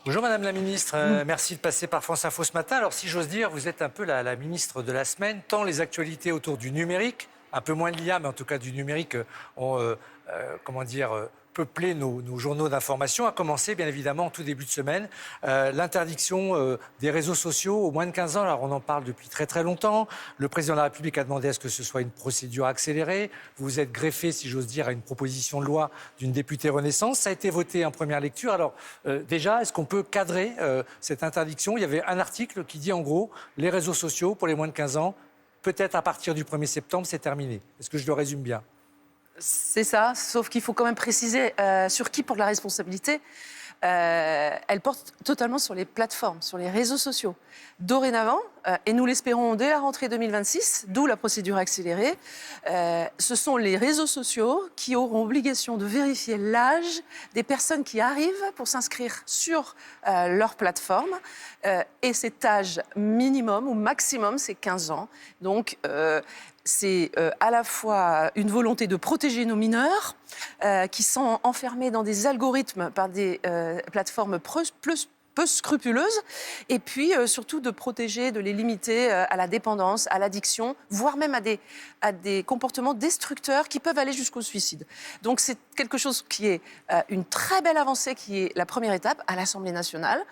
Bonjour Madame la Ministre, merci de passer par France Info ce matin. Alors si j'ose dire, vous êtes un peu la ministre de la semaine, tant les actualités autour du numérique, un peu moins de l'IA, mais en tout cas du numérique, ont peuplé nos journaux d'information, a commencé bien évidemment en tout début de semaine. L'interdiction des réseaux sociaux aux moins de 15 ans, alors on en parle depuis très très longtemps. Le président de la République a demandé à ce que ce soit une procédure accélérée. Vous vous êtes greffé, si j'ose dire, à une proposition de loi d'une députée Renaissance. Ça a été voté en première lecture. Alors déjà, est-ce qu'on peut cadrer cette interdiction? Il y avait un article qui dit en gros, les réseaux sociaux pour les moins de 15 ans, peut-être à partir du 1er septembre, c'est terminé. Est-ce que je le résume bien? C'est ça, sauf qu'il faut quand même préciser sur qui porte la responsabilité. Elle porte totalement sur les plateformes, sur les réseaux sociaux. Dorénavant, et nous l'espérons dès la rentrée 2026, d'où la procédure accélérée, ce sont les réseaux sociaux qui auront obligation de vérifier l'âge des personnes qui arrivent pour s'inscrire sur leur plateforme. Et cet âge minimum ou maximum, c'est 15 ans. Donc, c'est à la fois une volonté de protéger nos mineurs qui sont enfermés dans des algorithmes par des plateformes peu scrupuleuses, et puis surtout de protéger, de les limiter à la dépendance, à l'addiction, voire même à des comportements destructeurs qui peuvent aller jusqu'au suicide. Donc c'est quelque chose qui est une très belle avancée, qui est la première étape à l'Assemblée nationale,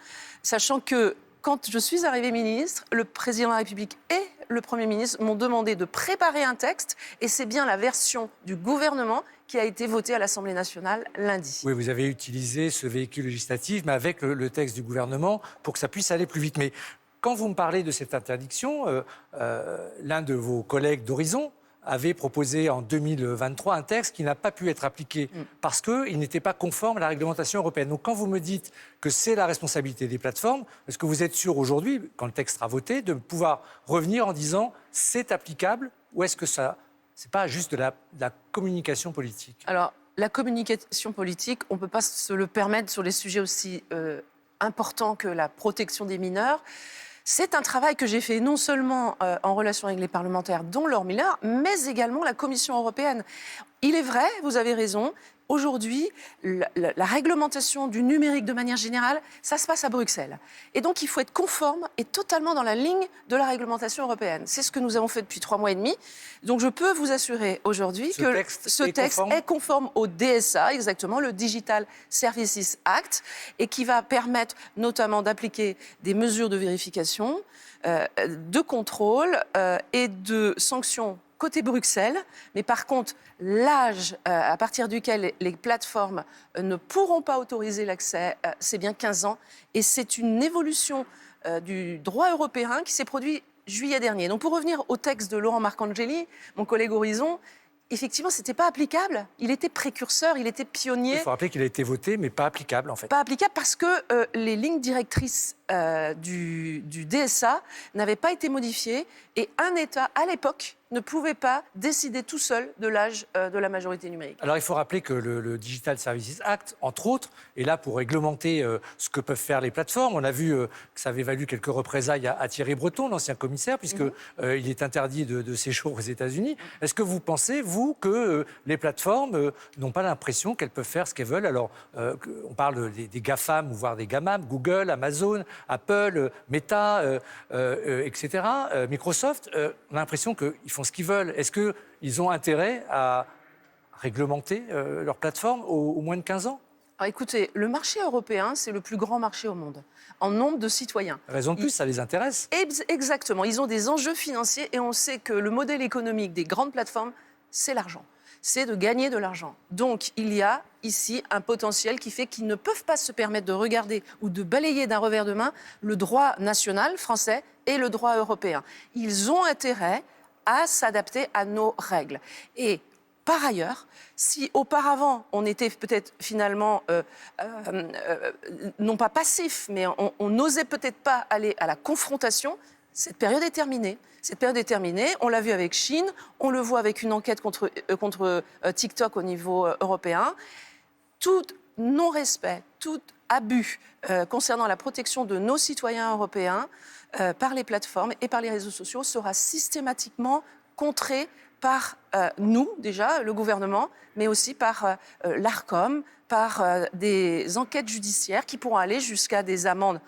sachant que quand je suis arrivée ministre, le président de la République et le Premier ministre m'ont demandé de préparer un texte, et c'est bien la version du gouvernement qui a été votée à l'Assemblée nationale lundi. Oui, vous avez utilisé ce véhicule législatif, mais avec le texte du gouvernement, pour que ça puisse aller plus vite. Mais quand vous me parlez de cette interdiction, l'un de vos collègues d'Horizon avait proposé en 2023 un texte qui n'a pas pu être appliqué parce qu'il n'était pas conforme à la réglementation européenne. Donc quand vous me dites que c'est la responsabilité des plateformes, est-ce que vous êtes sûr aujourd'hui, quand le texte sera voté, de pouvoir revenir en disant c'est applicable, ou est-ce que ça, c'est pas juste de la communication politique? Alors, la communication politique, on ne peut pas se le permettre sur les sujets aussi importants que la protection des mineurs. C'est un travail que j'ai fait non seulement en relation avec les parlementaires, dont Laure Miller, mais également la Commission européenne. Il est vrai, vous avez raison, aujourd'hui, la réglementation du numérique de manière générale, ça se passe à Bruxelles. Et donc, il faut être conforme et totalement dans la ligne de la réglementation européenne. C'est ce que nous avons fait depuis 3 mois et demi. Donc, je peux vous assurer aujourd'hui que ce texte est conforme au DSA, exactement, le Digital Services Act, et qui va permettre notamment d'appliquer des mesures de vérification, de contrôle et de sanctions côté Bruxelles, mais par contre, l'âge à partir duquel les plateformes ne pourront pas autoriser l'accès, c'est bien 15 ans. Et c'est une évolution du droit européen qui s'est produit juillet dernier. Donc pour revenir au texte de Laurent Marcangeli, mon collègue Horizon, effectivement, ce n'était pas applicable. Il était précurseur, il était pionnier. Il faut rappeler qu'il a été voté, mais pas applicable en fait. Pas applicable parce que les lignes directrices du DSA n'avaient pas été modifiées, et un État, à l'époque, ne pouvait pas décider tout seul de l'âge de la majorité numérique. Alors il faut rappeler que le Digital Services Act, entre autres, est là pour réglementer ce que peuvent faire les plateformes. On a vu que ça avait valu quelques représailles à Thierry Breton, l'ancien commissaire, puisqu'il est interdit de séjour aux États-Unis. Est-ce que vous pensez, vous, que les plateformes n'ont pas l'impression qu'elles peuvent faire ce qu'elles veulent? Alors on parle des GAFAM, voire des GAMAM, Google, Amazon, Apple, Meta, etc., Microsoft, on a l'impression qu'ils font ce qu'ils veulent. Est-ce qu'ils ont intérêt à réglementer leur plateforme aux moins de 15 ans? Alors écoutez, le marché européen, c'est le plus grand marché au monde, en nombre de citoyens. Raison de plus, ça les intéresse. Exactement, ils ont des enjeux financiers, et on sait que le modèle économique des grandes plateformes, c'est l'argent. C'est de gagner de l'argent. Donc, il y a ici un potentiel qui fait qu'ils ne peuvent pas se permettre de regarder ou de balayer d'un revers de main le droit national français et le droit européen. Ils ont intérêt à s'adapter à nos règles. Et par ailleurs, si auparavant on était peut-être finalement non pas passif, mais on n'osait peut-être pas aller à la confrontation, cette période est terminée. Cette période est terminée. On l'a vu avec Chine, on le voit avec une enquête contre TikTok au niveau européen. Tout non-respect, tout abus concernant la protection de nos citoyens européens par les plateformes et par les réseaux sociaux sera systématiquement contré par nous, déjà, le gouvernement, mais aussi par l'ARCOM, par des enquêtes judiciaires qui pourront aller jusqu'à des amendes.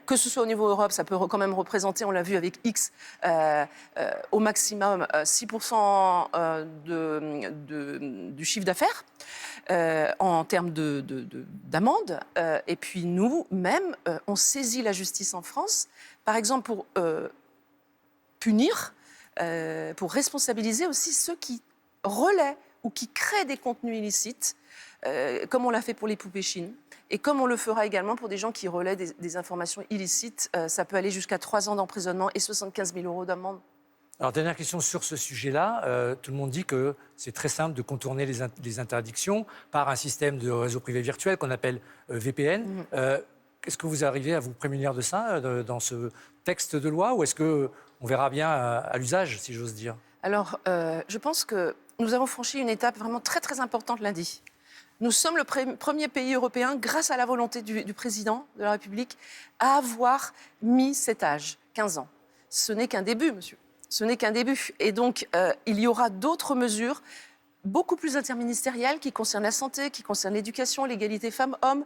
Que ce soit au niveau Europe, ça peut quand même représenter, on l'a vu avec X, au maximum 6% du chiffre d'affaires en termes d'amende. Et puis nous-mêmes, on saisit la justice en France, par exemple pour punir, pour responsabiliser aussi ceux qui relaient ou qui créent des contenus illicites, comme on l'a fait pour les poupées Chine. Et comme on le fera également pour des gens qui relaient des informations illicites, ça peut aller jusqu'à 3 ans d'emprisonnement et 75 000 € d'amende. Alors, dernière question sur ce sujet-là. Tout le monde dit que c'est très simple de contourner les interdictions par un système de réseau privé virtuel qu'on appelle VPN. Est-ce que vous arrivez à vous prémunir de ça dans ce texte de loi, ou est-ce qu'on verra bien à l'usage, si j'ose dire? Alors, je pense que nous avons franchi une étape vraiment très, très importante lundi. Nous sommes le premier pays européen, grâce à la volonté du président de la République, à avoir mis cet âge, 15 ans. Ce n'est qu'un début, monsieur. Ce n'est qu'un début. Et donc, il y aura d'autres mesures beaucoup plus interministérielles qui concernent la santé, qui concernent l'éducation, l'égalité femmes-hommes.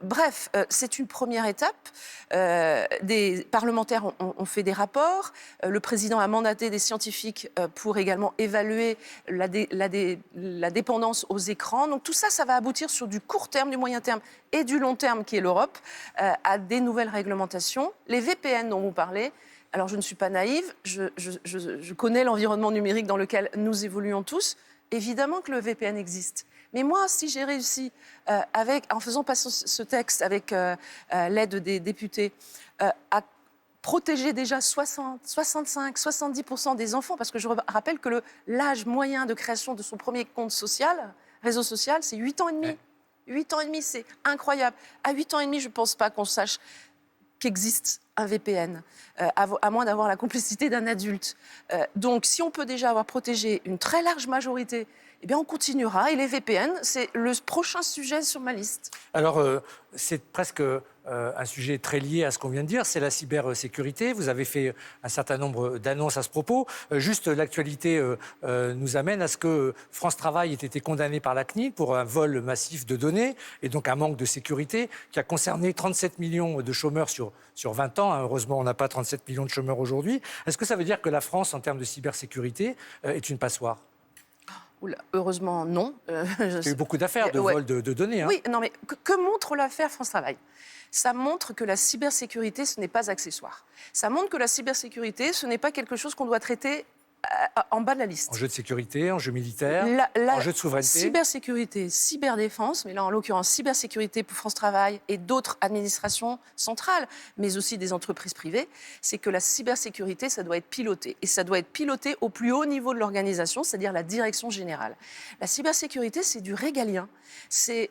Bref, c'est une première étape. Des parlementaires ont fait des rapports. Le président a mandaté des scientifiques pour également évaluer la dépendance aux écrans. Donc tout ça, ça va aboutir sur du court terme, du moyen terme et du long terme, qui est l'Europe, à des nouvelles réglementations. Les VPN dont vous parlez, alors je ne suis pas naïve, je connais l'environnement numérique dans lequel nous évoluons tous. Évidemment que le VPN existe. Mais moi, si j'ai réussi, en faisant passer ce texte avec l'aide des députés, à protéger déjà 60, 65, 70% des enfants, parce que je rappelle que l'âge moyen de création de son premier compte social, réseau social, c'est 8 ans et demi. Ouais. 8 ans et demi, c'est incroyable. À 8 ans et demi, je ne pense pas qu'on sache qu'existe un VPN, à moins d'avoir la complicité d'un adulte. Donc, si on peut déjà avoir protégé une très large majorité, eh bien, on continuera. Et les VPN, c'est le prochain sujet sur ma liste. Alors, c'est presque un sujet très lié à ce qu'on vient de dire, c'est la cybersécurité. Vous avez fait un certain nombre d'annonces à ce propos. Juste, l'actualité nous amène à ce que France Travail ait été condamné par la CNIL pour un vol massif de données et donc un manque de sécurité qui a concerné 37 millions de chômeurs sur 20 ans. Heureusement, on n'a pas 37 millions de chômeurs aujourd'hui. Est-ce que ça veut dire que la France, en termes de cybersécurité, est une passoire? Oula, heureusement, non. Il y a eu beaucoup d'affaires de vol de données. Hein. Oui, non, mais que montre l'affaire France Travail? Ça montre que la cybersécurité, ce n'est pas accessoire. Ça montre que la cybersécurité, ce n'est pas quelque chose qu'on doit traiter en bas de la liste. Enjeu de sécurité, enjeu militaire, enjeu de souveraineté. Cybersécurité, cyberdéfense, mais là en l'occurrence cybersécurité pour France Travail et d'autres administrations centrales, mais aussi des entreprises privées, c'est que la cybersécurité, ça doit être piloté. Et ça doit être piloté au plus haut niveau de l'organisation, c'est-à-dire la direction générale. La cybersécurité, c'est du régalien. C'est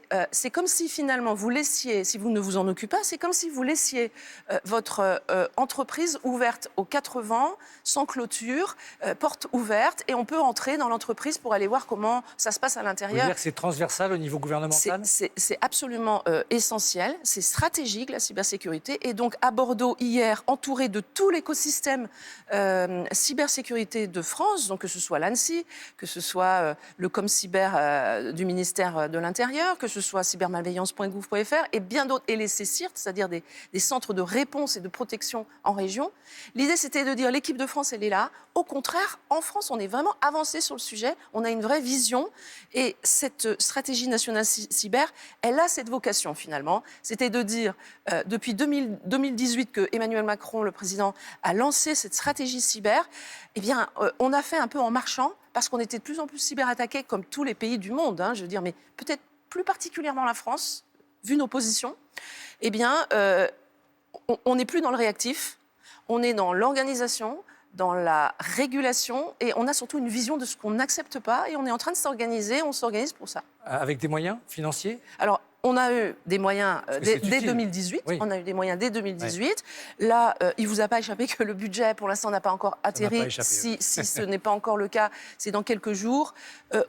comme si finalement vous laissiez, si vous ne vous en occupez pas, c'est comme si vous laissiez votre entreprise ouverte aux 4 vents, sans clôture, porte ouverte, et on peut entrer dans l'entreprise pour aller voir comment ça se passe à l'intérieur. Vous voulez dire que c'est transversal au niveau gouvernemental? C'est absolument essentiel, c'est stratégique la cybersécurité, et donc à Bordeaux hier, entouré de tout l'écosystème cybersécurité de France, donc que ce soit l'ANSSI, que ce soit le ComCyber du ministère de l'Intérieur, que ce soit cybermalveillance.gouv.fr et bien d'autres, et les CCIRT, c'est-à-dire des centres de réponse et de protection en région. L'idée, c'était de dire l'équipe de France, elle est là. Au contraire, en France, on est vraiment avancé sur le sujet, on a une vraie vision, et cette stratégie nationale cyber, elle a cette vocation finalement, c'était de dire, depuis 2018 que Emmanuel Macron, le président, a lancé cette stratégie cyber, eh bien, on a fait un peu en marchant, parce qu'on était de plus en plus cyberattaqués, comme tous les pays du monde, hein, je veux dire, mais peut-être plus particulièrement la France, vu nos positions, eh bien, on n'est plus dans le réactif, on est dans l'organisation, dans la régulation, et on a surtout une vision de ce qu'on n'accepte pas, et on est en train de s'organiser, on s'organise pour ça. Avec des moyens financiers? Alors, on a eu des moyens dès utile. 2018. Oui. On a eu des moyens dès 2018. Là, il vous a pas échappé que le budget, pour l'instant, n'a pas encore atterri. échappé, Si ce n'est pas encore le cas, c'est dans quelques jours.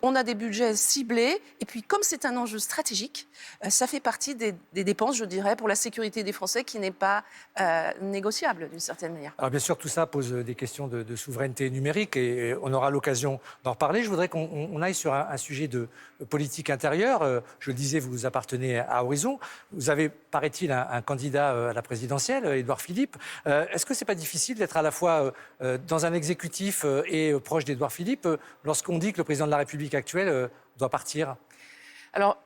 On a des budgets ciblés. Et puis, comme c'est un enjeu stratégique, ça fait partie des dépenses, je dirais, pour la sécurité des Français qui n'est pas négociable, d'une certaine manière. Alors bien sûr, tout ça pose des questions de souveraineté numérique et on aura l'occasion d'en reparler. Je voudrais qu'on aille sur un sujet de politique intérieure. Je le disais, vous appartenez à Horizon. Vous avez, paraît-il, un candidat à la présidentielle, Édouard Philippe. Est-ce que c'est pas difficile d'être à la fois dans un exécutif et proche d'Édouard Philippe lorsqu'on dit que le président de la République actuelle doit partir ? Alors,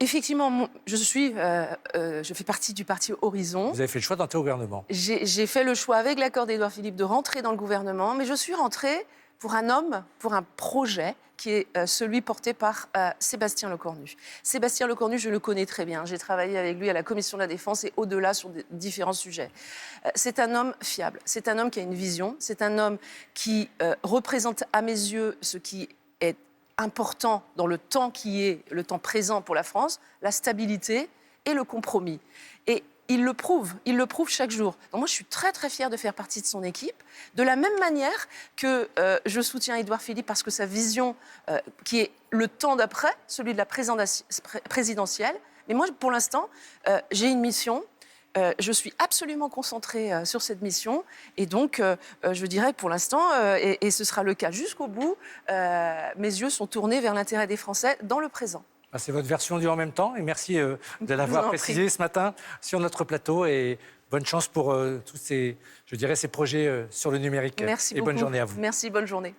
effectivement, je fais partie du parti Horizon. Vous avez fait le choix d'entrer au gouvernement. J'ai fait le choix, avec l'accord d'Édouard Philippe, de rentrer dans le gouvernement, mais je suis rentrée pour un homme, pour un projet qui est celui porté par Sébastien Lecornu. Sébastien Lecornu, je le connais très bien. J'ai travaillé avec lui à la Commission de la Défense et au-delà sur différents sujets. C'est un homme fiable, c'est un homme qui a une vision, c'est un homme qui représente à mes yeux ce qui est important dans le temps qui est le temps présent pour la France, la stabilité et le compromis. Et il le prouve chaque jour. Donc moi, je suis très, très fière de faire partie de son équipe. De la même manière que je soutiens Édouard Philippe parce que sa vision, qui est le temps d'après, celui de la présidentielle. Mais moi, pour l'instant, j'ai une mission. Je suis absolument concentrée sur cette mission. Et donc, je dirais que pour l'instant, et ce sera le cas jusqu'au bout, mes yeux sont tournés vers l'intérêt des Français dans le présent. C'est votre version du en même temps et merci de l'avoir précisé ce matin sur notre plateau et bonne chance pour tous ces projets sur le numérique. Merci et beaucoup. Bonne journée à vous. Merci, bonne journée.